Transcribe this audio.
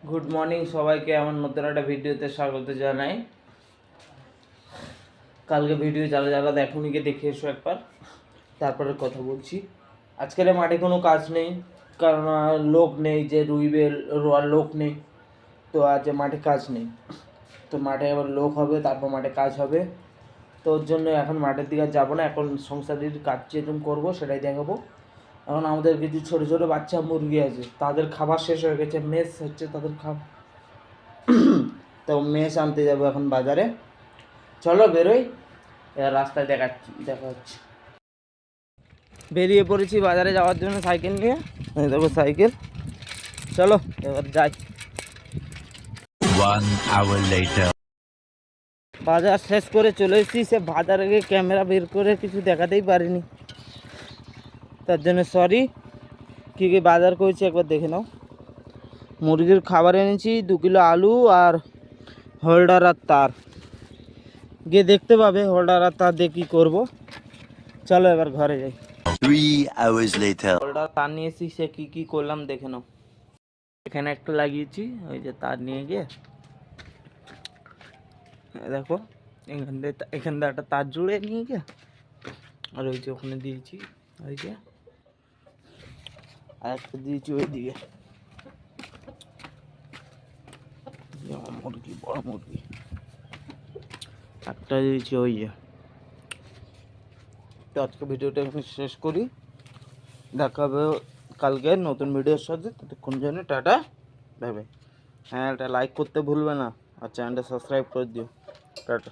Good morning সবাইকে, আমার নতুন একটা ভিডিওতে স্বাগত জানাই। কালকে ভিডিও যারা যারা দেখোনি গিয়ে দেখে এসো একবার, তারপরে কথা বলছি। আজকের মাঠে কোনো কাজ নেই, কারণ লোক নেই, যে রুইবে রোয়ার লোক নেই, তো আজ মাঠে কাজ নেই। তো মাঠে আবার লোক হবে, তারপর মাঠে কাজ হবে। তো ওর জন্য এখন মাঠের দিকে যাবো না, এখন সংসারের কাজ যেরকম করবো সেটাই দেখাবো। এখন আমাদের কিছু ছোটো ছোটো বাচ্চা মুরগি আছে, তাদের খাবার শেষ হয়ে গেছে, মেস হচ্ছে তাদের খাবার, তো মেস আনতে যাবো এখন বাজারে। চলো বেরোই, এবার রাস্তায় দেখা হচ্ছে। বেরিয়ে পড়েছি বাজারে যাওয়ার জন্য সাইকেল নিয়ে, দেখো সাইকেল। চলো এবার যাই। 1 hour later. বাজার শেষ করে চলে এসেছি, সে বাজারে গিয়ে ক্যামেরা বের করে কিছু দেখাতেই পারিনি, তার জন্য সরি। কী কী বাজার করেছি একবার দেখে নাও। মুরগির খাবার এনেছি, 2 কিলো আলু আর হোল্ডার আর তার। গিয়ে দেখতে পাবে হোল্ডার আর তার দিয়ে কী করবো। চলো এবার ঘরে যাই। 3 hours later. হোল্ডার তার নিয়ে এসেছি, সে কী কী করলাম দেখে নাও। এখানে একটা লাগিয়েছি, ওই যে তার নিয়ে গিয়ে দেখো এখান দিয়ে একটা তার জুড়ে নিয়ে গিয়ে, আর ওই যে ওখানে দিয়েছি, ওই যে আর একটা দিয়েছি ওই দিকে। মুরগি, বড় মুরগি একটা দিয়েছি ওই যে। তো আজকে ভিডিওটা এখানে শেষ করি, দেখা হবে কালকে নতুন ভিডিওর সাথে। ততক্ষণ জন্য টাটা, ভাবে। হ্যাঁ, এটা লাইক করতে ভুলবে না, আর চ্যানেলটা সাবস্ক্রাইব করে দিও। টাটা।